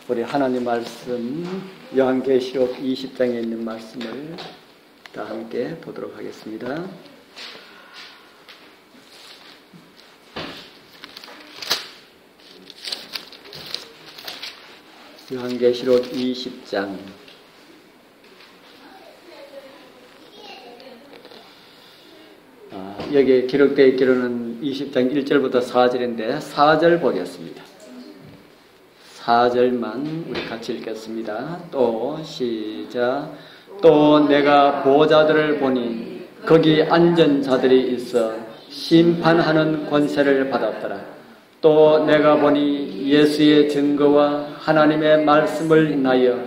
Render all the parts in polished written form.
우리 하나님 말씀 요한계시록 20장에 있는 말씀을 다 함께 보도록 하겠습니다. 요한계시록 20장 여기에 기록되어 있기로는 20장 1절부터 4절인데 4절 보겠습니다. 4절만 우리 같이 읽겠습니다. 또 시작. 또 내가 보호자들을 보니 거기 앉은 자들이 있어 심판하는 권세를 받았더라. 또 내가 보니 예수의 증거와 하나님의 말씀을 인하여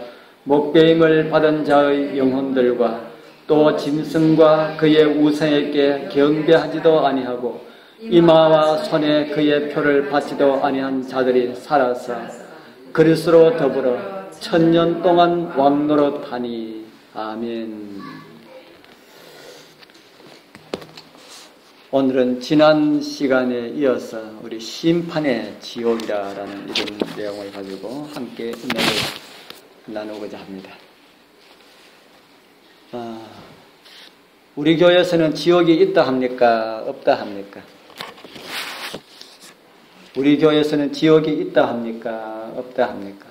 목배임을 받은 자의 영혼들과 또 짐승과 그의 우상에게 경배하지도 아니하고 이마와 손에 그의 표를 받지도 아니한 자들이 살아서 그리스도로 더불어 1000년 동안 왕노릇하니. 아멘. 오늘은 지난 시간에 이어서 우리 심판의 지옥이라는 이런 내용을 가지고 함께 나누고자 합니다. 우리 교회에서는 지옥이 있다 합니까? 없다 합니까? 우리 교회에서는 지옥이 있다 합니까? 없다 합니까?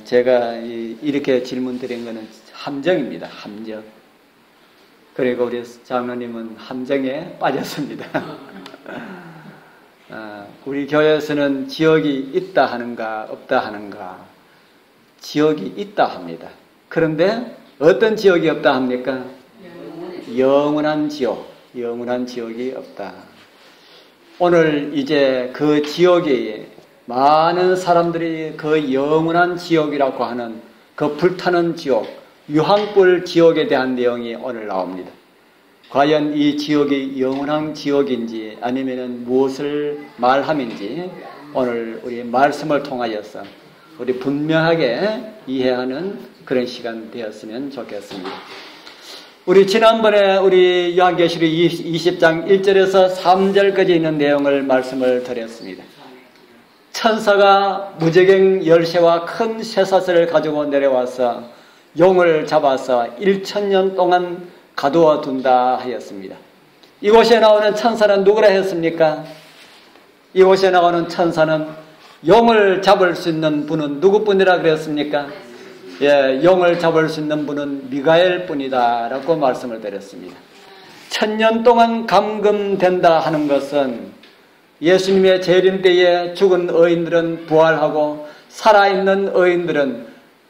제가 이렇게 질문 드린 것은 함정입니다. 함정. 그리고 우리 장로님은 함정에 빠졌습니다. 우리 교회에서는 지옥이 있다 하는가 없다 하는가? 지옥이 있다 합니다. 그런데 어떤 지옥이 없다 합니까? 영원한 지옥, 영원한 지옥이 없다. 오늘 이제 그 지옥이 많은 사람들이 그 영원한 지옥이라고 하는 그 불타는 지옥, 유황불 지옥에 대한 내용이 오늘 나옵니다. 과연 이 지옥이 영원한 지옥인지 아니면 무엇을 말함인지 오늘 우리 말씀을 통하여서 우리 분명하게 이해하는 그런 시간 되었으면 좋겠습니다. 우리 지난번에 우리 요한계시록 20장 1절에서 3절까지 있는 내용을 말씀을 드렸습니다. 천사가 무저갱 열쇠와 큰 쇠사슬을 가지고 내려와서 용을 잡아서 1000년 동안 가두어 둔다 하였습니다. 이곳에 나오는 천사는 누구라 했습니까? 이곳에 나오는 천사는 용을 잡을 수 있는 분은 누구뿐이라 그랬습니까? 예, 용을 잡을 수 있는 분은 미가엘 뿐이다 라고 말씀을 드렸습니다. 1000년 동안 감금된다 하는 것은 예수님의 재림 때에 죽은 의인들은 부활하고 살아있는 의인들은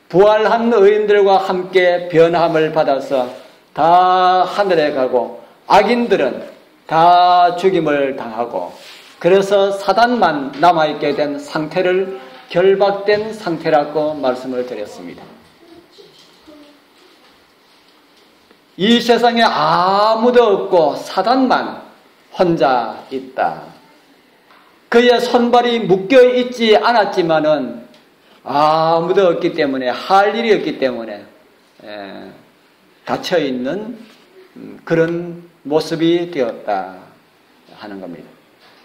부활한 의인들과 함께 변함을 받아서 다 하늘에 가고 악인들은 다 죽임을 당하고 그래서 사단만 남아있게 된 상태를 결박된 상태라고 말씀을 드렸습니다. 이 세상에 아무도 없고 사단만 혼자 있다. 그의 손발이 묶여 있지 않았지만은 아무도 없기 때문에 할 일이 없기 때문에 닫혀 있는 그런 모습이 되었다 하는 겁니다.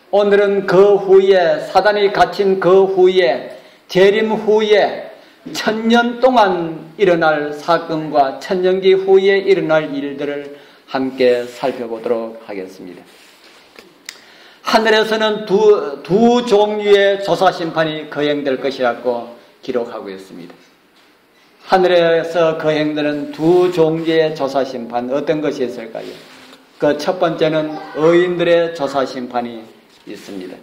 오늘은 그 후에 사단이 갇힌 그 후에 재림 후에 1000년 동안 일어날 사건과 천년기 후에 일어날 일들을 함께 살펴보도록 하겠습니다. 하늘에서는 두 종류의 조사심판이 거행될 것이라고 기록하고 있습니다. 하늘에서 거행되는 두 종류의 조사심판 어떤 것이 있을까요? 그 첫 번째는 의인들의 조사심판이 있습니다.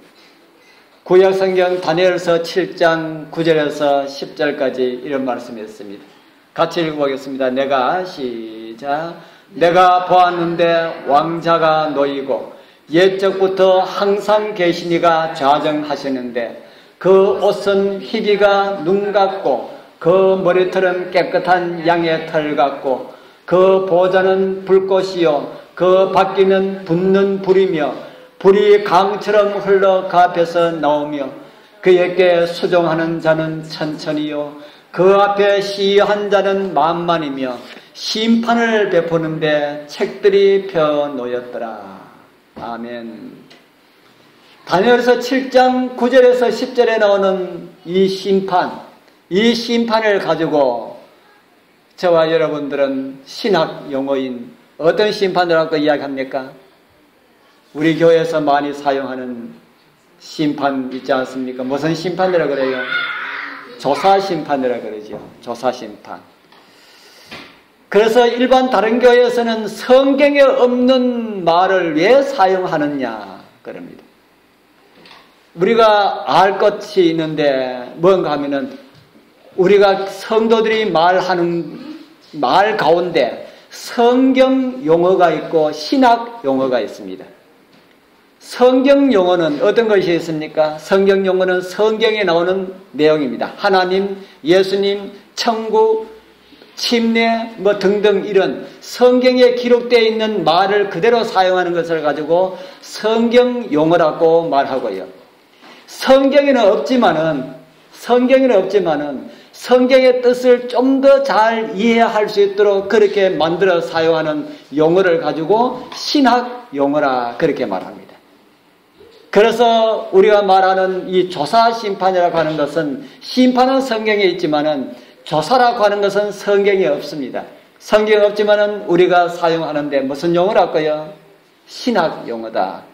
구약성경 다니엘서 7장 9절에서 10절까지 이런 말씀이 있습니다. 같이 읽어보겠습니다. 내가 보았는데 왕자가 놓이고 옛적부터 항상 계시니가 좌정하시는데 그 옷은 희기가 눈 같고 그 머리털은 깨끗한 양의 털 같고 그 보좌는 불꽃이요 그 바퀴는 붙는 불이며 불이 강처럼 흘러 그 앞에서 나오며 그에게 수종하는 자는 천천히요 그 앞에 시한 자는 만만이며 심판을 베푸는데 책들이 펴 놓였더라. 아멘. 다니엘서 7장 9절에서 10절에 나오는 이 심판, 이 심판을 가지고 저와 여러분들은 신학 용어인 어떤 심판이라고 이야기합니까? 우리 교회에서 많이 사용하는 심판 있지 않습니까? 무슨 심판이라고 그래요? 조사심판이라고 그러죠. 조사심판. 그래서 일반 다른 교회에서는 성경에 없는 말을 왜 사용하느냐 그럽니다. 우리가 알 것이 있는데 뭔가 하면은 우리가 성도들이 말하는 말 가운데 성경 용어가 있고 신학 용어가 있습니다. 성경 용어는 어떤 것이 있습니까? 성경 용어는 성경에 나오는 내용입니다. 하나님, 예수님, 천국, 침례 등등 이런 성경에 기록되어 있는 말을 그대로 사용하는 것을 가지고 성경 용어라고 말하고요. 성경에는 없지만은 성경의 뜻을 좀 더 잘 이해할 수 있도록 그렇게 만들어 사용하는 용어를 가지고 신학 용어라 그렇게 말합니다. 그래서 우리가 말하는 이 조사 심판이라고 하는 것은 심판은 성경에 있지만은 조사라고 하는 것은 성경에 없습니다. 성경에 없지만은 우리가 사용하는데 무슨 용어랄까요? 신학 용어다.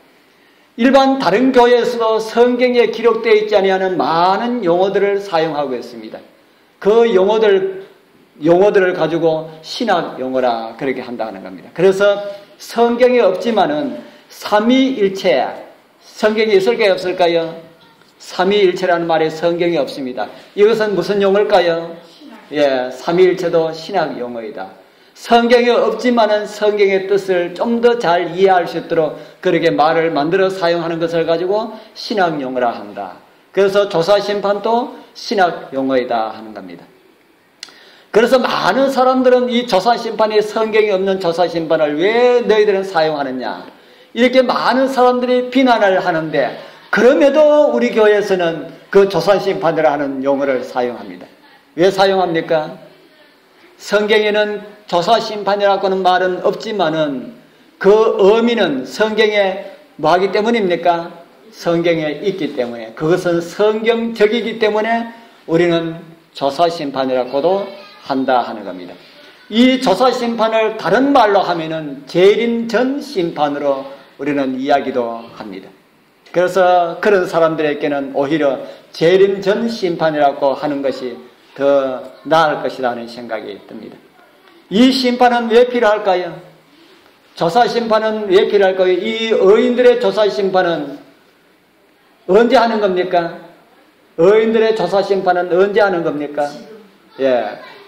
일반 다른 교회에서도 성경에 기록되어 있지 아니하는 많은 용어들을 사용하고 있습니다. 그 용어들을 가지고 신학 용어라 그렇게 한다는 겁니다. 그래서 성경에 없지만은 삼위일체, 성경에 있을까요 없을까요? 삼위일체라는 말이 성경에 없습니다. 이것은 무슨 용어일까요? 삼위일체도 신학 용어이다. 성경에 없지만은 성경의 뜻을 좀 더 잘 이해할 수 있도록 그렇게 말을 만들어 사용하는 것을 가지고 신학 용어라 한다. 그래서 조사심판도 신학 용어이다 하는 겁니다. 그래서 많은 사람들은 이 조사심판이 성경에 없는 조사심판을 왜 너희들은 사용하느냐 이렇게 많은 사람들이 비난을 하는데 그럼에도 우리 교회에서는 그 조사심판이라 하는 용어를 사용합니다. 왜 사용합니까? 성경에는 조사심판이라고 하는 말은 없지만은 그 의미는 성경에 뭐하기 때문입니까? 성경에 있기 때문에 그것은 성경적이기 때문에 우리는 조사심판이라고도 한다 하는 겁니다. 이 조사심판을 다른 말로 하면은 재림 전 심판으로 우리는 이야기도 합니다. 그래서 그런 사람들에게는 오히려 재림 전 심판이라고 하는 것이 더 나을 것이다 하는 생각이 듭니다. 이 심판은 왜 필요할까요? 조사심판은 왜 필요할까요? 이 의인들의 조사심판은 언제 하는 겁니까? 의인들의 조사심판은 언제 하는 겁니까?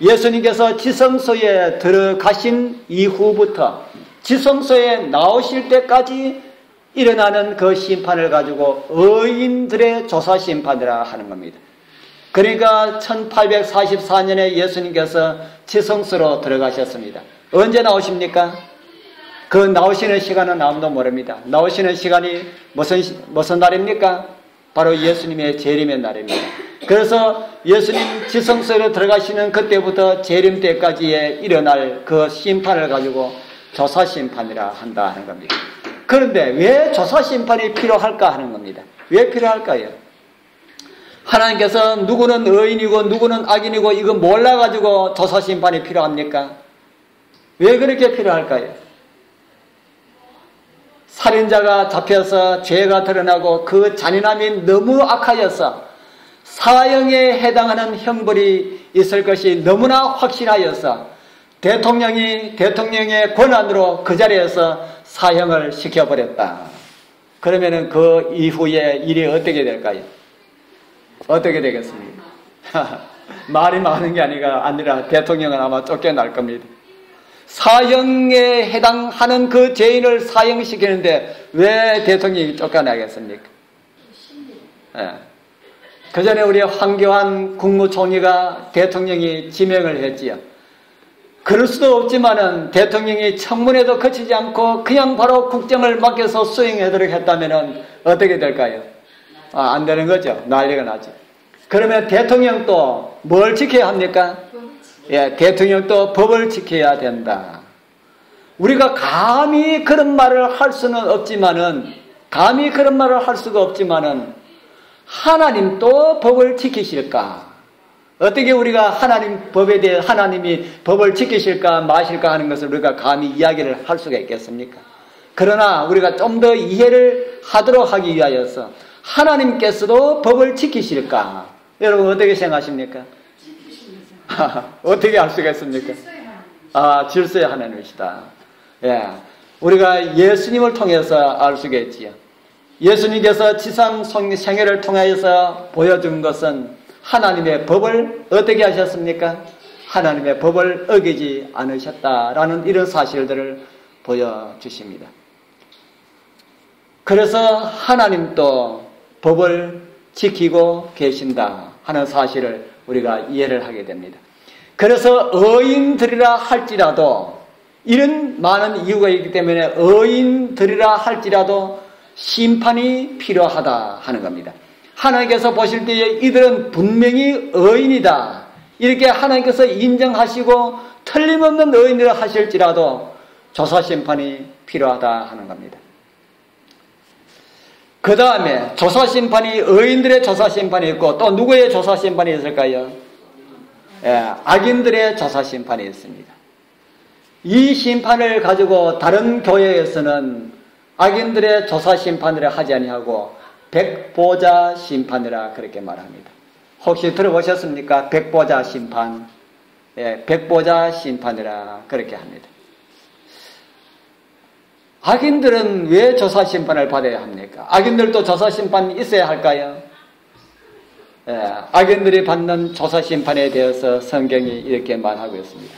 예수님께서 지성소에 들어가신 이후부터 지성소에 나오실 때까지 일어나는 그 심판을 가지고 의인들의 조사심판이라 하는 겁니다. 그러니까 1844년에 예수님께서 지성소로 들어가셨습니다. 언제 나오십니까? 그 나오시는 시간은 아무도 모릅니다. 나오시는 시간이 무슨 날입니까? 바로 예수님의 재림의 날입니다. 그래서 예수님 지성소로 들어가시는 그때부터 재림 때까지의 일어날 그 심판을 가지고 조사심판이라 한다 하는 겁니다. 그런데 왜 조사심판이 필요할까 하는 겁니다. 왜 필요할까요? 하나님께서 누구는 의인이고 누구는 악인이고 이거 몰라가지고 조사심판이 필요합니까? 왜 그렇게 필요할까요? 살인자가 잡혀서 죄가 드러나고 그 잔인함이 너무 악하여서 사형에 해당하는 형벌이 있을 것이 너무나 확실하여서 대통령의 권한으로 그 자리에서 사형을 시켜버렸다. 그러면은 그 이후에 일이 어떻게 될까요? 어떻게 되겠습니까? 말이 많은 게 아니라 대통령은 아마 쫓겨날 겁니다. 사형에 해당하는 그 죄인을 사형시키는데 왜 대통령이 쫓겨나겠습니까? 그 전에 우리 황교안 국무총리가 대통령이 지명을 했지요. 그럴 수도 없지만은 대통령이 청문회도 거치지 않고 그냥 바로 국정을 맡겨서 수행하도록 했다면은 어떻게 될까요? 안 되는 거죠. 난리가 나죠. 그러면 대통령도 뭘 지켜야 합니까? 대통령도 법을 지켜야 된다. 우리가 감히 그런 말을 할 수는 없지만은 하나님도 법을 지키실까? 어떻게 우리가 하나님 법에 대해 하나님이 법을 지키실까 마실까 하는 것을 우리가 감히 이야기를 할 수가 있겠습니까? 그러나 우리가 좀 더 이해를 하도록 하기 위하여서 하나님께서도 법을 지키실까? 여러분 어떻게 생각하십니까? 어떻게 알 수가 있습니까? 질서의 하나님이시다. 예, 우리가 예수님을 통해서 알 수가 있지요. 예수님께서 지상 생애를 통하여서 보여준 것은 하나님의 법을 어떻게 하셨습니까? 하나님의 법을 어기지 않으셨다라는 이런 사실들을 보여주십니다. 그래서 하나님도 법을 지키고 계신다 하는 사실을 우리가 이해를 하게 됩니다. 그래서 의인들이라 할지라도 이런 많은 이유가 있기 때문에 의인들이라 할지라도 심판이 필요하다 하는 겁니다. 하나님께서 보실 때에 이들은 분명히 의인이다 이렇게 하나님께서 인정하시고 틀림없는 의인이라 하실지라도 조사심판이 필요하다 하는 겁니다. 그 다음에 조사심판이 의인들의 조사심판이 있고 또 누구의 조사심판이 있을까요? 악인들의 조사심판이 있습니다. 이 심판을 가지고 다른 교회에서는 악인들의 조사심판을 하지 아니하고 백보자 심판이라 그렇게 말합니다. 혹시 들어보셨습니까? 백보자 심판. 백보자 심판이라 그렇게 합니다. 악인들은 왜 조사심판을 받아야 합니까? 악인들도 조사심판이 있어야 할까요? 악인들이 받는 조사심판에 대해서 성경이 이렇게 말하고 있습니다.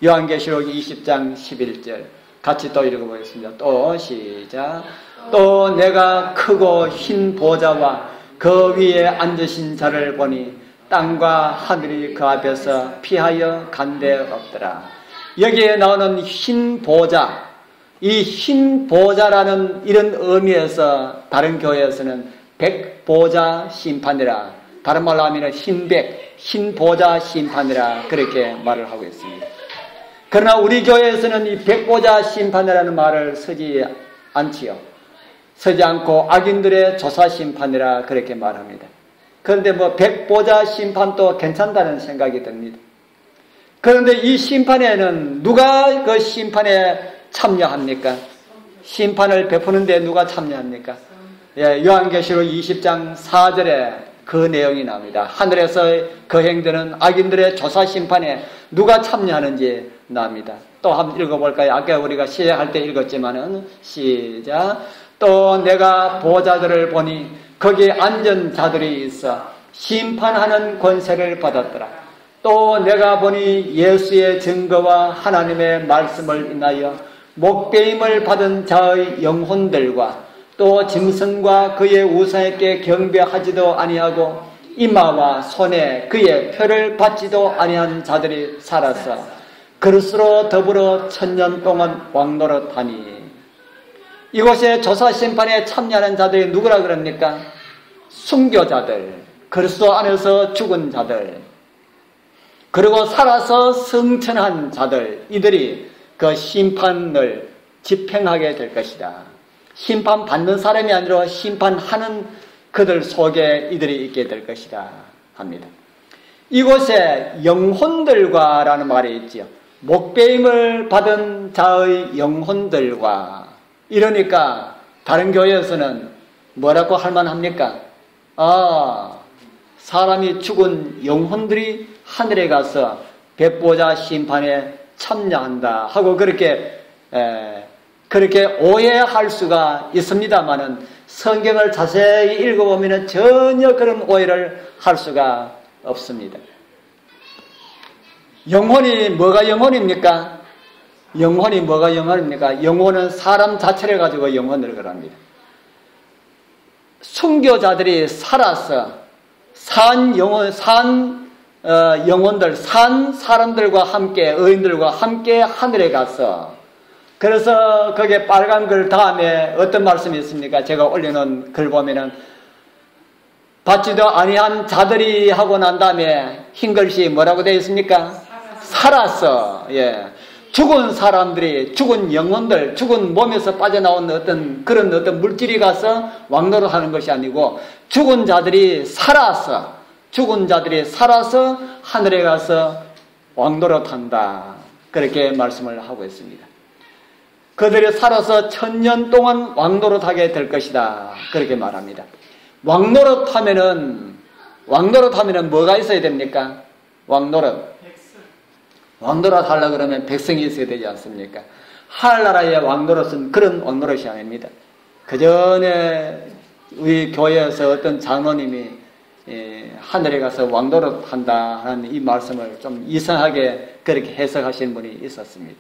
요한계시록 20장 11절 같이 또 읽어보겠습니다. 또 시작. 또 내가 크고 흰 보좌와 그 위에 앉으신 자를 보니 땅과 하늘이 그 앞에서 피하여 간 데 없더라. 여기에 나오는 흰 보좌, 이 흰 보좌라는 이런 의미에서 다른 교회에서는 백보좌 심판이라, 다른 말로 하면 흰백, 흰 보좌 심판이라 그렇게 말을 하고 있습니다. 그러나 우리 교회에서는 이 백보좌 심판이라는 말을 쓰지 않지요. 쓰지 않고 악인들의 조사 심판이라 그렇게 말합니다. 그런데 백보좌 심판도 괜찮다는 생각이 듭니다. 그런데 이 심판에는 누가 그 심판에 참여합니까? 심판을 베푸는데 누가 참여합니까? 요한계시록 20장 4절에 그 내용이 나옵니다. 하늘에서 거행되는 악인들의 조사 심판에 누가 참여하는지 나옵니다. 또 한번 읽어볼까요? 아까 우리가 시작할 때 읽었지만은 시작. 또 내가 보좌들을 보니 거기에 앉은 자들이 있어 심판하는 권세를 받았더라. 또 내가 보니 예수의 증거와 하나님의 말씀을 인하여 목배임을 받은 자의 영혼들과 또 짐승과 그의 우상에게 경배하지도 아니하고 이마와 손에 그의 표를 받지도 아니한 자들이 살아서 그릇으로 더불어 1000년 동안 왕노릇하니. 이곳에 조사심판에 참여하는 자들이 누구라 그럽니까? 순교자들, 그리스도 안에서 죽은 자들, 그리고 살아서 승천한 자들, 이들이 그 심판을 집행하게 될 것이다. 심판받는 사람이 아니라 심판하는 그들 속에 이들이 있게 될 것이다 합니다. 이곳에 영혼들과 라는 말이 있지요. 목배임을 받은 자의 영혼들과, 이러니까 다른 교회에서는 뭐라고 할 만합니까? 사람이 죽은 영혼들이 하늘에 가서 백보자 심판에 참여한다 하고 그렇게 오해할 수가 있습니다만은 성경을 자세히 읽어보면 전혀 그런 오해를 할 수가 없습니다. 영혼이 뭐가 영혼입니까? 영혼이 뭐가 영혼입니까? 영혼은 사람 자체를 가지고 영혼을 그럽니다. 순교자들이 살아서 영혼들, 산 사람들과 함께, 의인들과 함께 하늘에 가서, 그래서 거기에 빨간 글 다음에 어떤 말씀이 있습니까? 제가 올려놓은 글 보면은 받지도 아니한 자들이 하고 난 다음에 흰 글씨 뭐라고 되어 있습니까? 살아서, 죽은 사람들이, 죽은 영혼들, 죽은 몸에서 빠져나온 어떤 물질이 가서 왕노릇하는 것이 아니고 죽은 자들이 살아서 죽은 자들이 살아서 하늘에 가서 왕노릇한다. 그렇게 말씀을 하고 있습니다. 그들이 살아서 1000년 동안 왕노릇하게 될 것이다. 그렇게 말합니다. 왕노릇하면은 뭐가 있어야 됩니까? 왕노릇 하려고 그러면 백성이 있어야 되지 않습니까? 하늘나라의 왕노릇은 그런 왕노릇이 아닙니다. 그 전에 우리 교회에서 어떤 장로님이 하늘에 가서 왕노릇 한다 하는 이 말씀을 좀 이상하게 그렇게 해석하시는 분이 있었습니다.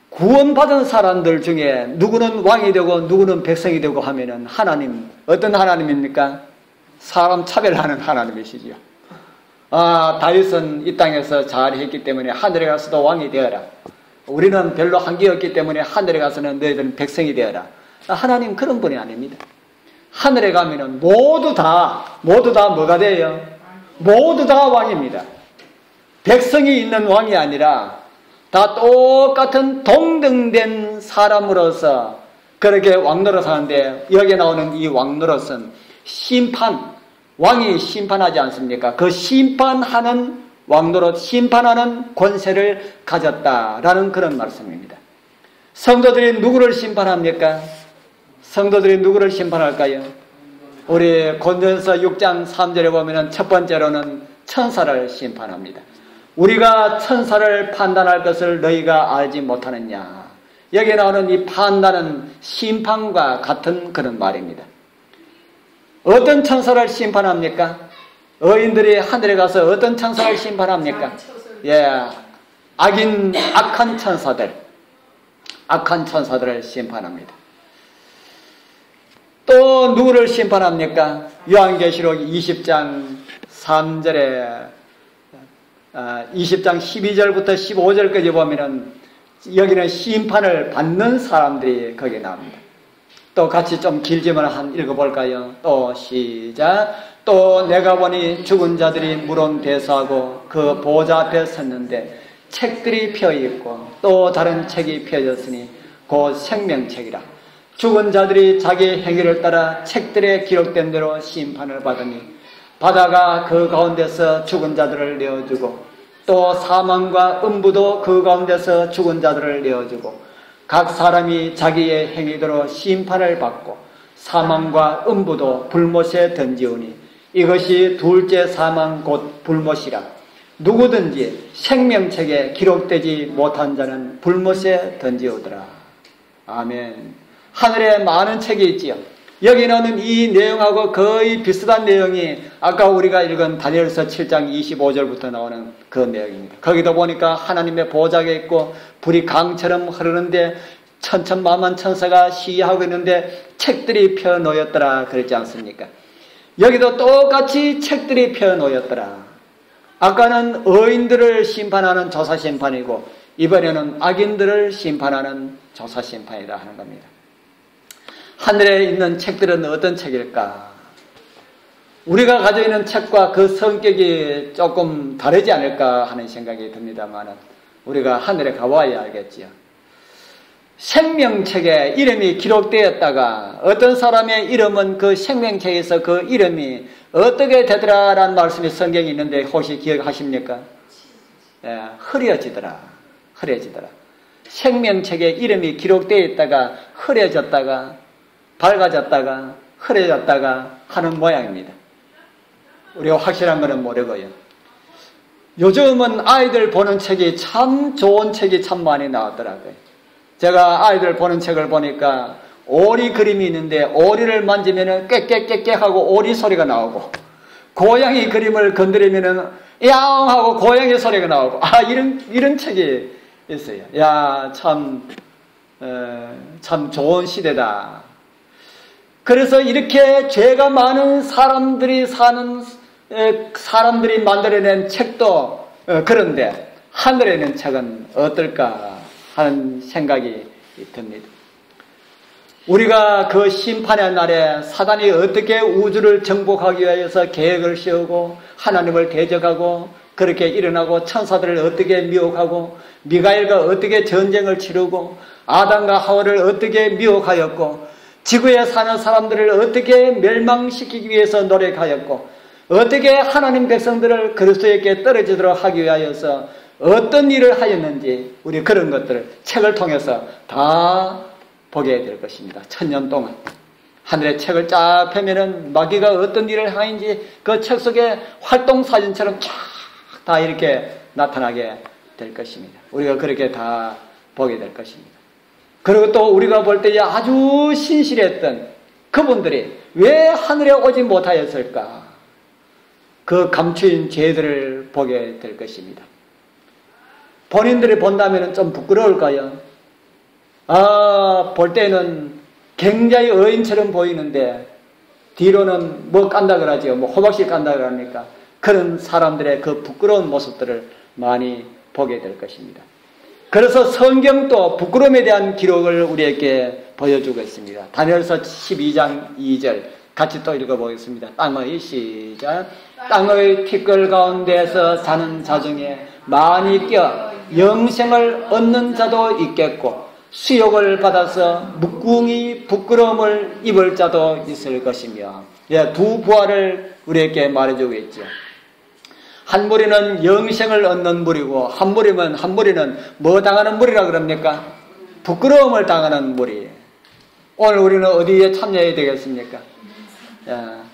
구원받은 사람들 중에 누구는 왕이 되고 누구는 백성이 되고 하면은 하나님, 어떤 하나님입니까? 사람 차별하는 하나님이시죠. 다윗은 이 땅에서 잘했기 때문에 하늘에 가서도 왕이 되어라. 우리는 별로 한게 없기 때문에 하늘에 가서는 너희들은 백성이 되어라. 하나님 그런 분이 아닙니다. 하늘에 가면은 모두 다 뭐가 돼요? 모두 다 왕입니다. 백성이 있는 왕이 아니라 다 똑같은 동등된 사람으로서 그렇게 왕노릇 하는데, 여기에 나오는 이 왕노릇은 왕이 심판하지 않습니까? 그 심판하는 왕노릇, 심판하는 권세를 가졌다라는 그런 말씀입니다. 성도들이 누구를 심판합니까? 성도들이 누구를 심판할까요? 우리 고린도전서 6장 3절에 보면 첫 번째로는 천사를 심판합니다. 우리가 천사를 판단할 것을 너희가 알지 못하느냐. 여기에 나오는 이 판단은 심판과 같은 그런 말입니다. 어떤 천사를 심판합니까? 의인들이 하늘에 가서 어떤 천사를 심판합니까? 악한 천사들을 심판합니다. 또 누구를 심판합니까? 요한계시록 20장 3절에 20장 12절부터 15절까지 보면은 여기는 심판을 받는 사람들이 거기에 나옵니다. 또 같이 좀 길지만 한 읽어볼까요? 또 시작. 또 내가 보니 죽은 자들이 물은 배수하고 그 보좌 앞에 섰는데 책들이 펴있고 또 다른 책이 펴졌으니 곧 생명책이라. 죽은 자들이 자기 행위를 따라 책들에 기록된 대로 심판을 받으니 바다가 그 가운데서 죽은 자들을 내어주고 또 사망과 음부도 그 가운데서 죽은 자들을 내어주고 각 사람이 자기의 행위대로 심판을 받고 사망과 음부도 불못에 던지우니 이것이 둘째 사망 곧 불못이라. 누구든지 생명책에 기록되지 못한 자는 불못에 던지우더라. 아멘. 하늘에 많은 책이 있지요. 여기 나오는 이 내용하고 거의 비슷한 내용이 아까 우리가 읽은 다니엘서 7장 25절부터 나오는 그 내용입니다. 거기도 보니까 하나님의 보좌가 있고 불이 강처럼 흐르는데 천천만만 천사가 시위하고 있는데 책들이 펴놓였더라 그랬지 않습니까? 여기도 똑같이 책들이 펴놓였더라. 아까는 의인들을 심판하는 조사심판이고 이번에는 악인들을 심판하는 조사심판이라 하는 겁니다. 하늘에 있는 책들은 어떤 책일까? 우리가 가지고 있는 책과 그 성격이 조금 다르지 않을까 하는 생각이 듭니다만 우리가 하늘에 가봐야 알겠지요. 생명책에 이름이 기록되었다가 어떤 사람의 이름은 그 생명책에서 그 이름이 어떻게 되더라라는 말씀이 성경에 있는데 혹시 기억하십니까? 흐려지더라. 생명책에 이름이 기록되어 있다가 흐려졌다가 밝아졌다가 흐려졌다가 하는 모양입니다. 우리가 확실한 것은 모르고요. 요즘은 아이들 보는 책이 참 좋은 책이 참 많이 나왔더라고요. 제가 아이들 보는 책을 보니까 오리 그림이 있는데 오리를 만지면 깨깨깨깨 하고 오리 소리가 나오고 고양이 그림을 건드리면 야옹 하고 고양이 소리가 나오고 이런 책이 있어요. 참 좋은 시대다. 그래서 이렇게 죄가 많은 사람들이 만들어낸 책도 그런데 하늘에 있는 책은 어떨까 하는 생각이 듭니다. 우리가 그 심판의 날에 사단이 어떻게 우주를 정복하기 위해서 계획을 세우고 하나님을 대적하고 그렇게 일어나고 천사들을 어떻게 미혹하고 미가엘과 어떻게 전쟁을 치르고 아담과 하와를 어떻게 미혹하였고 지구에 사는 사람들을 어떻게 멸망시키기 위해서 노력하였고 어떻게 하나님 백성들을 그리스도에게 떨어지도록 하기 위하여서 어떤 일을 하였는지 우리 그런 것들을 책을 통해서 다 보게 될 것입니다. 1000년 동안 하늘의 책을 쫙 펴면은 마귀가 어떤 일을 하는지 그 책 속에 활동 사진처럼 쫙 다 이렇게 나타나게 될 것입니다. 우리가 그렇게 다 보게 될 것입니다. 그리고 또 우리가 볼 때에 아주 신실했던 그분들이 왜 하늘에 오지 못하였을까? 그 감추인 죄들을 보게 될 것입니다. 본인들이 본다면 좀 부끄러울까요? 볼 때는 굉장히 의인처럼 보이는데 뒤로는 뭐 깐다 그러죠. 뭐 호박씨 깐다 그럽니까? 그런 사람들의 그 부끄러운 모습들을 많이 보게 될 것입니다. 그래서 성경도 부끄러움에 대한 기록을 우리에게 보여주고 있습니다. 다니엘서 12장 2절 같이 또 읽어보겠습니다. 땅의 시작. 땅의 티끌 가운데서 사는 자 중에 많이 껴 영생을 얻는 자도 있겠고 수욕을 받아서 묵궁이 부끄러움을 입을 자도 있을 것이며, 두 부활을 우리에게 말해주고 있죠. 한 무리는 영생을 얻는 무리고 한 무리는 뭐 당하는 무리라 그럽니까? 부끄러움을 당하는 무리. 오늘 우리는 어디에 참여해야 되겠습니까?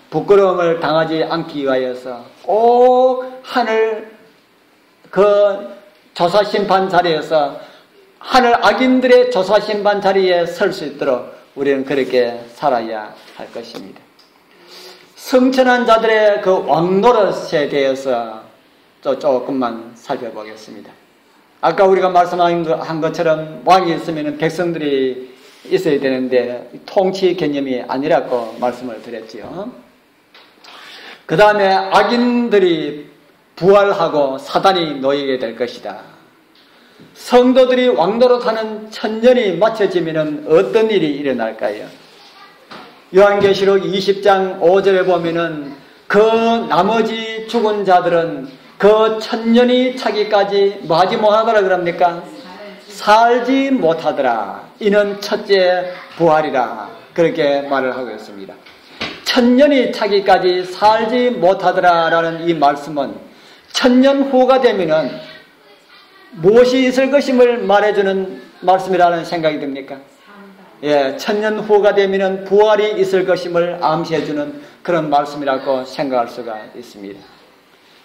부끄러움을 당하지 않기 위하여서 꼭 하늘 그 조사심판 자리에서 하늘 악인들의 조사심판 자리에 설 수 있도록 우리는 그렇게 살아야 할 것입니다. 성천한 자들의 그 왕노릇에 대해서 조금만 살펴보겠습니다. 아까 우리가 말씀한 것처럼 왕이 있으면 백성들이 있어야 되는데 통치 개념이 아니라고 말씀을 드렸지요. 그 다음에 악인들이 부활하고 사단이 놓이게 될 것이다. 성도들이 왕노릇하는 천년이 마쳐지면 어떤 일이 일어날까요? 요한계시록 20장 5절에 보면은 그 나머지 죽은 자들은 그 천년이 차기까지 뭐 하지 못하더라 그럽니까? 살지 못하더라. 이는 첫째 부활이라. 그렇게 말을 하고 있습니다. 천년이 차기까지 살지 못하더라 라는 이 말씀은 천년 후가 되면은 무엇이 있을 것임을 말해주는 말씀이라는 생각이 듭니까? 천년 후가 되면은 부활이 있을 것임을 암시해주는 그런 말씀이라고 생각할 수가 있습니다.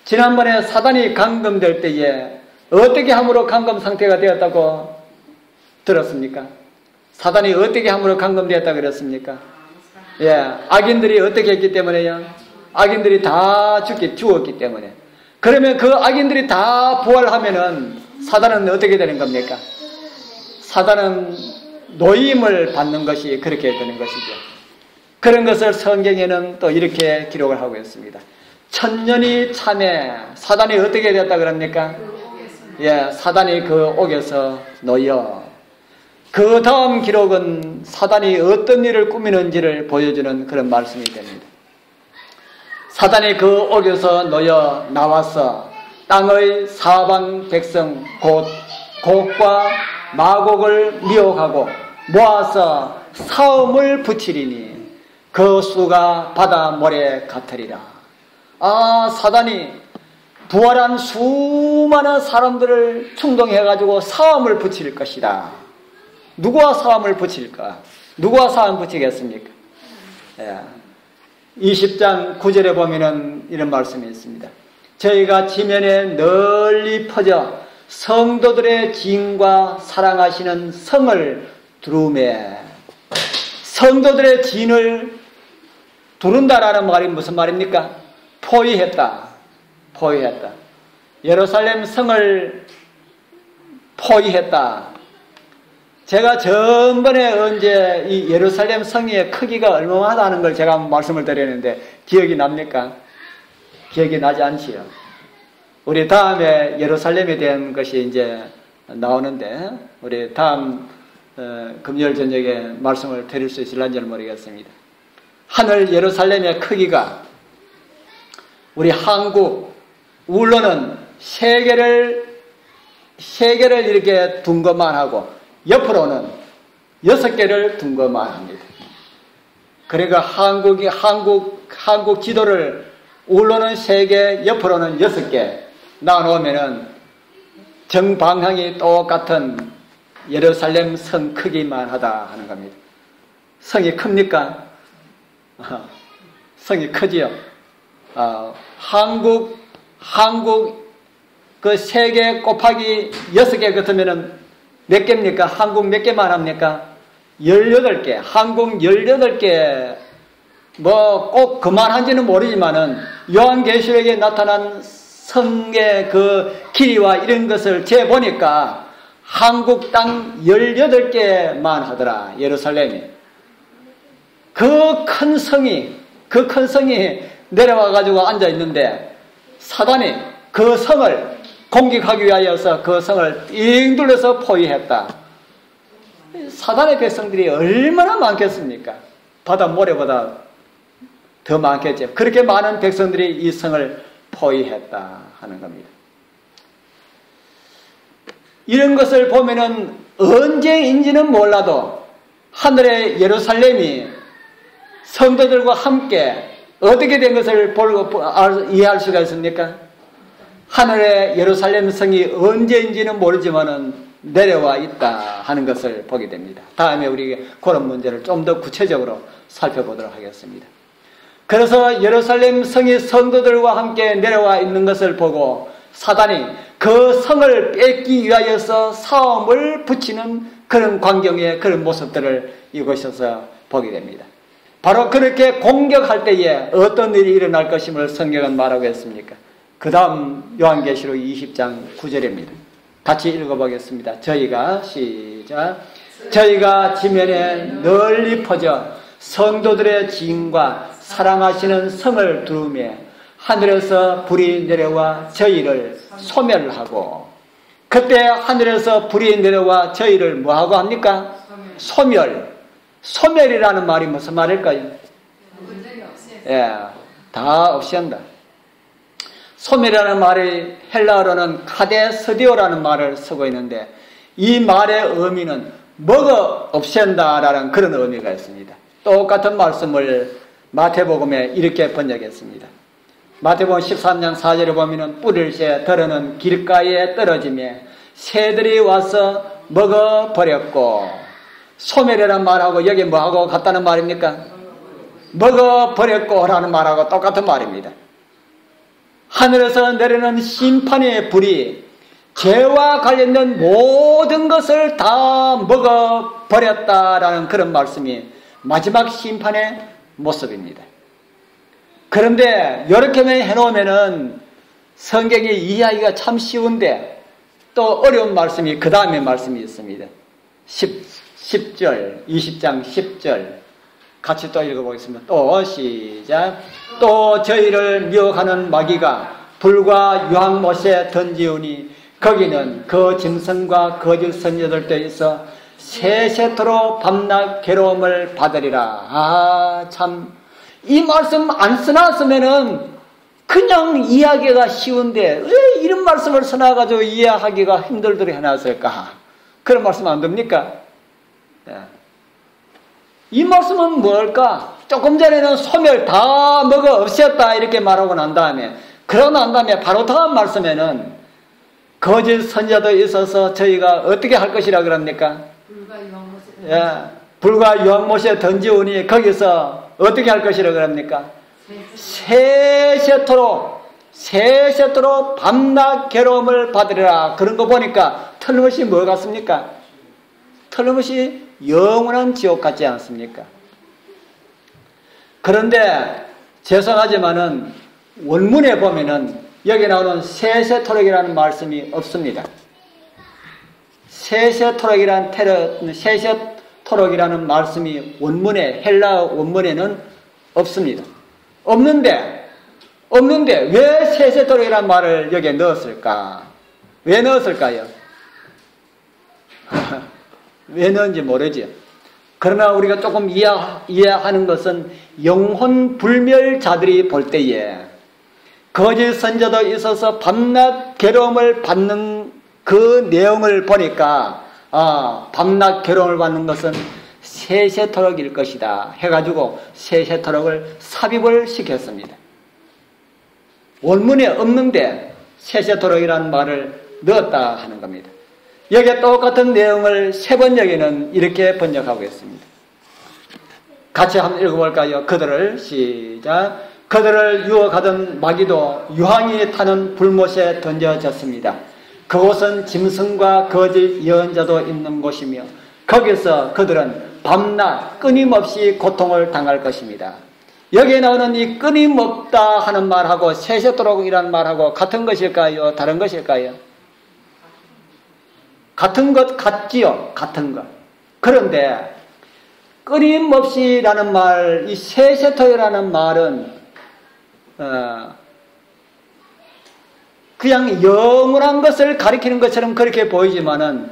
지난번에 사단이 감금될 때에 어떻게 함으로 감금 상태가 되었다고 들었습니까? 사단이 어떻게 함으로 감금되었다고 그랬습니까? 악인들이 어떻게 했기 때문에요? 악인들이 다 죽었기 때문에. 그러면 그 악인들이 다 부활하면은 사단은 어떻게 되는 겁니까? 사단은 노임을 받는 것이 그렇게 되는 것이죠. 그런 것을 성경에는 또 이렇게 기록을 하고 있습니다. 천년이 참에 사단이 어떻게 되었다 그럽니까? 사단이 그 옥에서 놓여. 그 다음 기록은 사단이 어떤 일을 꾸미는지를 보여주는 그런 말씀이 됩니다. 사단이 그 옥에서 놓여 나와서 땅의 사방 백성 곧 곡과 마곡을 미혹하고 모아서 사음을 붙이리니 그 수가 바다 모래 같으리라. 사단이 부활한 수많은 사람들을 충동해가지고 사음을 붙일 것이다. 누구와 사음을 붙일까? 누구와 사음 붙이겠습니까? 20장 9절에 보면은 이런 말씀이 있습니다. 저희가 지면에 널리 퍼져 성도들의 지인과 사랑하시는 성을 두루매. 성도들의 지인을 두른다라는 말이 무슨 말입니까? 포위했다. 예루살렘 성을 포위했다. 제가 전번에 언제 이 예루살렘 성의 크기가 얼마나다는 걸 제가 말씀을 드렸는데 기억이 납니까? 기억이 나지 않지요. 우리 다음에 예루살렘에 대한 것이 이제 나오는데 우리 다음 금요일 저녁에 말씀을 드릴 수 있을런지는 모르겠습니다. 하늘 예루살렘의 크기가 우리 한국 울로는 세계를 이렇게 둔 것만 하고 옆으로는 6개를 둔 것만 합니다. 그러니까 한국 지도를 우로는 3개, 옆으로는 6개 나누면은 정방향이 똑같은 예루살렘 성 크기만 하다 하는 겁니다. 성이 큽니까? 성이 크지요. 한국 그 3개 곱하기 6개 같으면은 몇 개입니까? 한국 몇 개만 합니까? 18개. 한국 18개. 뭐 꼭 그만한지는 모르지만은 요한계시록에 나타난 성의 그 길이와 이런 것을 재보니까 한국 땅 18개만 하더라. 예루살렘이. 그 큰 성이 내려와 가지고 앉아 있는데 사단이 그 성을 공격하기 위하여서 그 성을 띵 둘러서 포위했다. 사단의 백성들이 얼마나 많겠습니까? 바다 모래보다 더 많겠죠. 그렇게 많은 백성들이 이 성을 포위했다 하는 겁니다. 이런 것을 보면은 언제인지는 몰라도 하늘의 예루살렘이 성도들과 함께 어떻게 된 것을 이해할 수가 있습니까? 하늘의 예루살렘 성이 언제인지는 모르지만은 내려와 있다 하는 것을 보게 됩니다. 다음에 우리 그런 문제를 좀 더 구체적으로 살펴보도록 하겠습니다. 그래서 예루살렘 성이 성도들과 함께 내려와 있는 것을 보고 사단이 그 성을 뺏기 위하여서 싸움을 붙이는 그런 광경의 그런 모습들을 이곳에서 보게 됩니다. 바로 그렇게 공격할 때에 어떤 일이 일어날 것임을 성경은 말하고 있습니까? 그 다음 요한계시록 20장 9절입니다. 같이 읽어보겠습니다. 저희가 지면에 널리 퍼져 성도들의 지인과 사랑하시는 성을 두루며 하늘에서 불이 내려와 저희를 소멸하고, 그때 하늘에서 불이 내려와 저희를 뭐하고 합니까? 소멸이라는 말이 무슨 말일까요? 다 없앤다. 소멸이라는 말이 헬라어로는 카데스디오라는 말을 쓰고 있는데 이 말의 의미는 먹어 없앤다라는 그런 의미가 있습니다. 똑같은 말씀을 마태복음에 이렇게 번역했습니다. 마태복음 13장 4절에 보면은 뿌릴새 덜어는 길가에 떨어지며 새들이 와서 먹어버렸고, 소멸이라는 말하고 여기 뭐하고 같다는 말입니까? 먹어버렸고 라는 말하고 똑같은 말입니다. 하늘에서 내리는 심판의 불이 죄와 관련된 모든 것을 다 먹어버렸다라는 그런 말씀이 마지막 심판의 모습입니다. 그런데 이렇게만 해놓으면은 성경이 이해하기가 참 쉬운데 또 어려운 말씀이 그 다음에 말씀이 있습니다. 10절, 20장 10절 같이 또 읽어보겠습니다. 또 시작. 또 저희를 미혹하는 마귀가 불과 유황못에 던지우니 거기는 그 짐승과 거짓 선지자들도 있어 세세토록 밤낮 괴로움을 받으리라. 참, 이 말씀 안 써놨으면은 그냥 이해하기가 쉬운데 왜 이런 말씀을 써놔가지고 이해하기가 힘들도록 해놨을까? 그런 말씀 안 됩니까? 이 말씀은 뭘까? 조금 전에는 소멸 다 먹어 없앴다 이렇게 말하고 난 다음에, 그러고 난 다음에 바로 다음 말씀에는 거짓 선지자도 있어서 저희가 어떻게 할 것이라 그럽니까? 불과 유황못에 던지우니 거기서 어떻게 할 것이라 그럽니까? 세세토록 밤낮 괴로움을 받으리라. 그런 거 보니까 틀림없이 뭐 같습니까? 틀림없이 영원한 지옥 같지 않습니까? 그런데 죄송하지만은 원문에 보면은 여기 나오는 세세토록이라는 말씀이 없습니다. 세세토록이라는 말씀이 원문에, 헬라 원문에는 없습니다. 없는데 왜 세세토록이라는 말을 여기에 넣었을까? 왜 넣었을까요? 왜 넣은지 모르죠. 그러나 우리가 조금 이해하는 것은 영혼 불멸자들이 볼 때에 거짓 선지자도 있어서 밤낮 괴로움을 받는 그 내용을 보니까 밤낮 괴로움을 받는 것은 세세토록일 것이다 해가지고 세세토록을 삽입을 시켰습니다. 원문에 없는데 세세토록이라는 말을 넣었다 하는 겁니다. 여기에 똑같은 내용을 세번역에는 이렇게 번역하고 있습니다. 같이 한번 읽어볼까요? 그들을 시작. 그들을 유혹하던 마귀도 유황이 타는 불못에 던져졌습니다. 그곳은 짐승과 거짓 예언자도 있는 곳이며 거기서 그들은 밤낮 끊임없이 고통을 당할 것입니다. 여기에 나오는 이 끊임없다 하는 말하고 세세토록이라는 말하고 같은 것일까요? 다른 것일까요? 같은 것 같지요? 같은 것. 그런데 끊임없이라는 말, 이 세세토록이라는 말은 그냥 영원한 것을 가리키는 것처럼 그렇게 보이지만은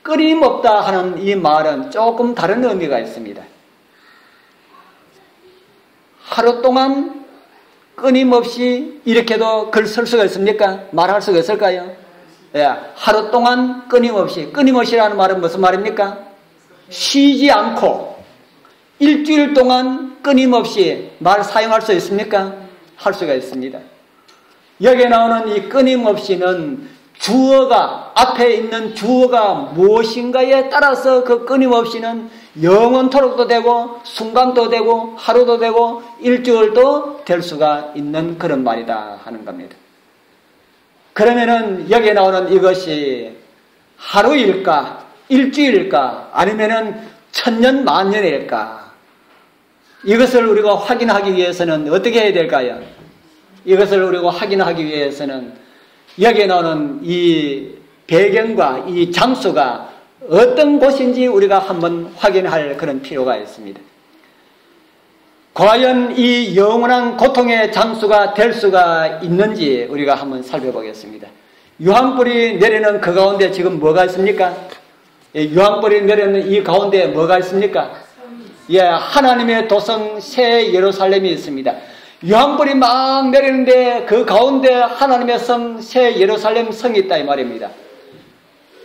끊임없다 하는 이 말은 조금 다른 의미가 있습니다. 하루 동안 끊임없이 이렇게도 글 쓸 수가 있습니까? 말할 수가 있을까요? 예, 하루 동안 끊임없이라는 말은 무슨 말입니까? 쉬지 않고 일주일 동안 끊임없이 말 사용할 수 있습니까? 할 수가 있습니다. 여기에 나오는 이 끊임없이는 주어가, 앞에 있는 주어가 무엇인가에 따라서 그 끊임없이는 영원토록도 되고 순간도 되고 하루도 되고 일주일도 될 수가 있는 그런 말이다 하는 겁니다. 그러면은 여기에 나오는 이것이 하루일까 일주일일까 아니면은 천년 만년일까, 이것을 우리가 확인하기 위해서는 어떻게 해야 될까요? 이것을 우리가 확인하기 위해서는 여기에 나오는 이 배경과 이 장소가 어떤 곳인지 우리가 한번 확인할 그런 필요가 있습니다. 과연 이 영원한 고통의 장소가 될 수가 있는지 우리가 한번 살펴보겠습니다. 유황불이 내리는 그 가운데 지금 뭐가 있습니까? 유황불이 내리는 이 가운데 뭐가 있습니까? 예, 하나님의 도성 새 예루살렘이 있습니다. 유황불이 막 내리는데 그 가운데 하나님의 성 새 예루살렘 성이 있다 이 말입니다.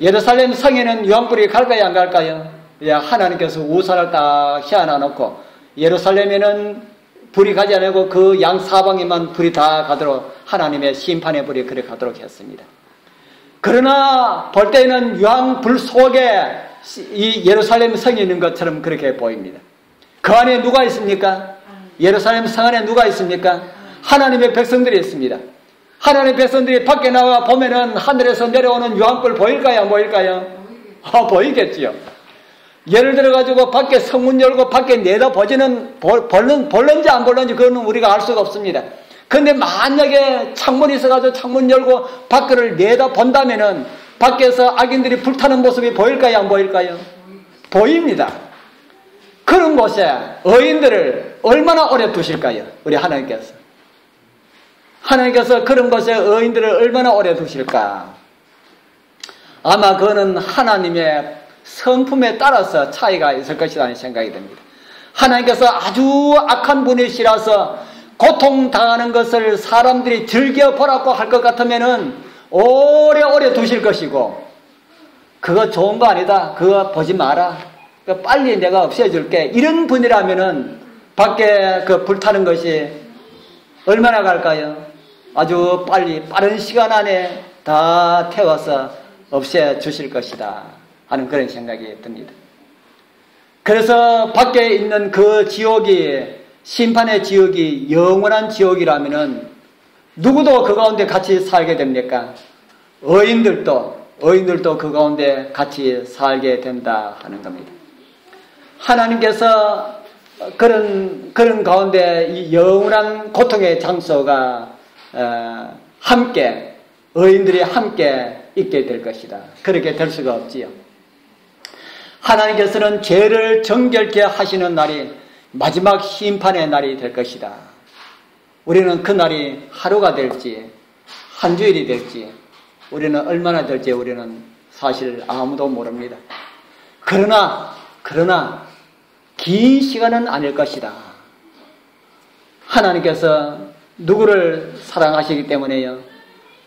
예루살렘 성에는 유황불이 갈까요 안 갈까요? 예, 하나님께서 우산을 딱 휘어놔 놓고 예루살렘에는 불이 가지 않고 그 양사방에만 불이 다 가도록 하나님의 심판의 불이 그래 가도록 했습니다. 그러나 볼 때는 유황불 속에 이 예루살렘 성이 있는 것처럼 그렇게 보입니다. 그 안에 누가 있습니까? 예루살렘 성 안에 누가 있습니까? 하나님의 백성들이 있습니다. 하나님의 백성들이 밖에 나와 보면은 하늘에서 내려오는 유황불 보일까요? 안 보일까요? 보이겠지요. 예를 들어가지고 밖에 성문 열고 밖에 내다보지는 볼는지 안 볼는지 그거는 우리가 알 수가 없습니다. 그런데 만약에 창문이 있어가지고 창문 열고 밖을 내다본다면은 밖에서 악인들이 불타는 모습이 보일까요? 안 보일까요? 보입니다. 그런 곳에 의인들을 얼마나 오래 두실까요? 우리 하나님께서. 하나님께서 그런 곳에 의인들을 얼마나 오래 두실까? 아마 그거는 하나님의 성품에 따라서 차이가 있을 것이라는 생각이 듭니다. 하나님께서 아주 악한 분이시라서 고통당하는 것을 사람들이 즐겨보라고 할 것 같으면은 오래오래 두실 것이고, 그거 좋은 거 아니다, 그거 보지 마라, 빨리 내가 없애줄게, 이런 분이라면은 밖에 그 불타는 것이 얼마나 갈까요? 아주 빨리 빠른 시간 안에 다 태워서 없애주실 것이다 하는 그런 생각이 듭니다. 그래서 밖에 있는 그 지옥이, 심판의 지옥이 영원한 지옥이라면은 누구도 그 가운데 같이 살게 됩니까? 의인들도 그 가운데 같이 살게 된다 하는 겁니다. 하나님께서 그런 가운데 이 영원한 고통의 장소가 함께, 의인들이 함께 있게 될 것이다. 그렇게 될 수가 없지요. 하나님께서는 죄를 정결케 하시는 날이 마지막 심판의 날이 될 것이다. 우리는 그 날이 하루가 될지 한 주일이 될지 우리는 얼마나 될지 우리는 사실 아무도 모릅니다. 그러나 긴 시간은 아닐 것이다. 하나님께서 누구를 사랑하시기 때문에요?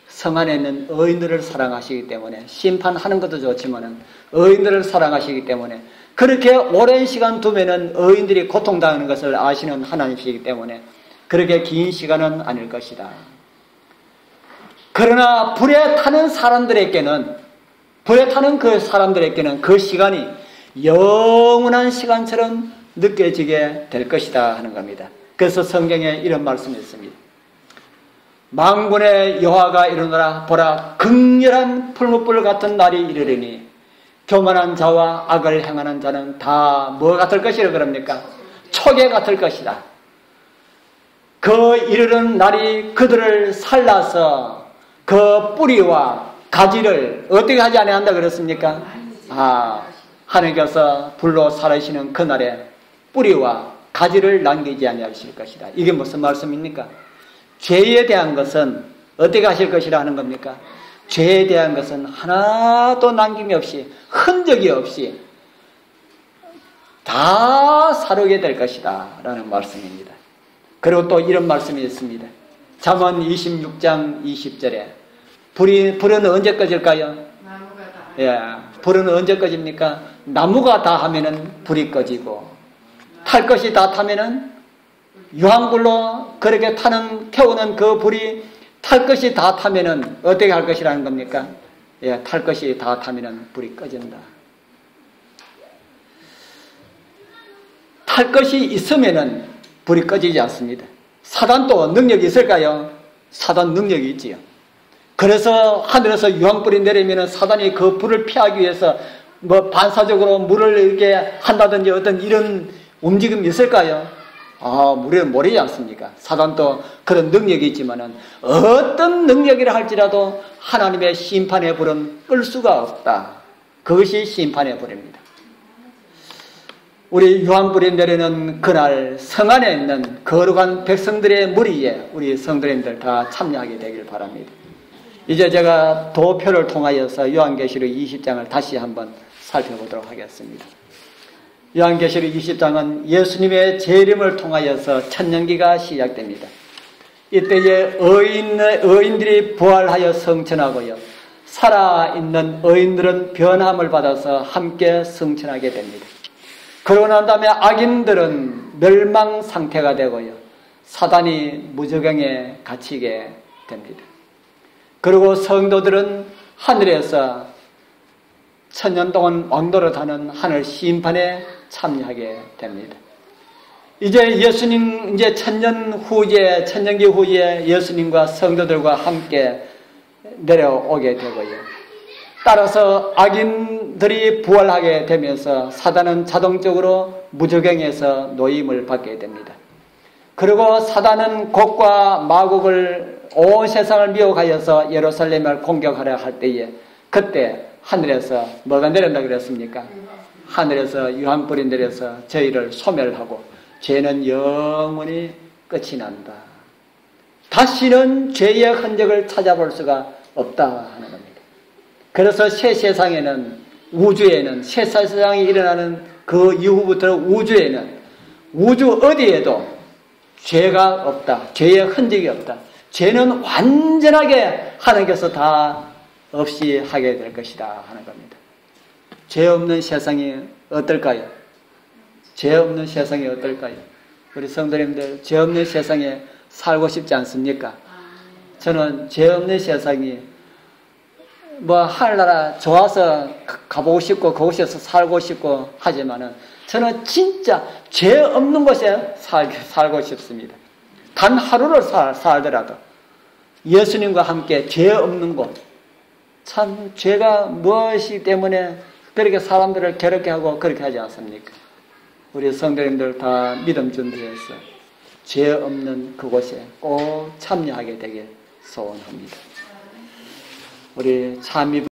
성 안에 있는 의인들을 사랑하시기 때문에, 심판하는 것도 좋지만 의인들을 사랑하시기 때문에 그렇게 오랜 시간 두면은 의인들이 고통당하는 것을 아시는 하나님이시기 때문에 그렇게 긴 시간은 아닐 것이다. 그러나 불에 타는 사람들에게는 그 시간이 영원한 시간처럼 느껴지게 될 것이다 하는 겁니다. 그래서 성경에 이런 말씀이 있습니다. 만군의 여호와가 이르노라 보라 극렬한 풀무불 같은 날이 이르리니 교만한 자와 악을 행하는 자는 다 뭐 같을 것이라 그럽니까? 초계 같을 것이다. 그 이르는 날이 그들을 살라서 그 뿌리와 가지를 어떻게 하지 아니한다 그랬습니까? 하나님께서 불로 살으시는 그날에 뿌리와 가지를 남기지 아니하실 것이다. 이게 무슨 말씀입니까? 죄에 대한 것은 어떻게 하실 것이라 하는 겁니까? 죄에 대한 것은 하나도 남김이 없이 흔적이 없이 다 사르게 될 것이다 라는 말씀입니다. 그리고 또 이런 말씀이 있습니다. 잠언 26장 20절에 불은 언제 꺼질까요? 나무가 다. 예, 불은 언제 꺼집니까? 나무가 다 하면은 불이 꺼지고 탈 것이 다 타면은 유황불로 그렇게 태우는 그 불이 탈 것이 다 타면은 어떻게 할 것이라는 겁니까? 예, 탈 것이 다 타면은 불이 꺼진다. 탈 것이 있으면은 불이 꺼지지 않습니다. 사단도 능력이 있을까요? 사단 능력이 있지요. 그래서 하늘에서 유황불이 내리면은 사단이 그 불을 피하기 위해서 뭐 반사적으로 물을 이렇게 한다든지 어떤 이런 움직임이 있을까요? 우리는 모르지 않습니까? 사단도 그런 능력이 있지만은 어떤 능력이라 할지라도 하나님의 심판의 불은 끌 수가 없다. 그것이 심판의 불입니다. 우리 유황불이 내리는 그날 성 안에 있는 거룩한 백성들의 무리에 우리 성도님들 다 참여하게 되길 바랍니다. 이제 제가 도표를 통하여서 요한계시록 20장을 다시 한번 살펴보도록 하겠습니다. 요한계시록 20장은 예수님의 재림을 통하여서 천년기가 시작됩니다. 이때에 의인들이 부활하여 성천하고요. 살아있는 의인들은 변함을 받아서 함께 성천하게 됩니다. 그러고 난 다음에 악인들은 멸망 상태가 되고요. 사단이 무저경에 갇히게 됩니다. 그리고 성도들은 하늘에서 천년 동안 왕노릇하는 하늘 심판에 참여하게 됩니다. 이제 천년기 후에 예수님과 성도들과 함께 내려오게 되고요. 따라서 악인들이 부활하게 되면서 사단은 자동적으로 무저경에서 노임을 받게 됩니다. 그리고 사단은 곡과 마곡을 온 세상을 미혹하여서 예루살렘을 공격하려 할 때에 그때 하늘에서 뭐가 내린다 그랬습니까? 하늘에서 유황불이 내려서 저희를 소멸하고 죄는 영원히 끝이 난다. 다시는 죄의 흔적을 찾아볼 수가 없다 하는 겁니다. 그래서 새 세상에는 우주에는 새 세상이 일어나는 그 이후부터는 우주 어디에도 죄가 없다. 죄의 흔적이 없다. 죄는 완전하게 하나님께서 다 없이 하게 될 것이다 하는 겁니다. 죄 없는 세상이 어떨까요? 죄 없는 세상이 어떨까요? 우리 성도님들 죄 없는 세상에 살고 싶지 않습니까? 저는 죄 없는 세상이 하늘나라 좋아서 가보고 싶고 그곳에서 살고 싶고 하지만은 저는 진짜 죄 없는 곳에 살고 싶습니다. 단 하루를 살더라도 예수님과 함께 죄 없는 곳. 참 죄가 무엇이 때문에 그렇게 사람들을 괴롭게 하고 그렇게 하지 않습니까? 우리 성도님들 다 믿음 준비해서 죄 없는 그곳에 꼭 참여하게 되길 소원합니다. 우리 참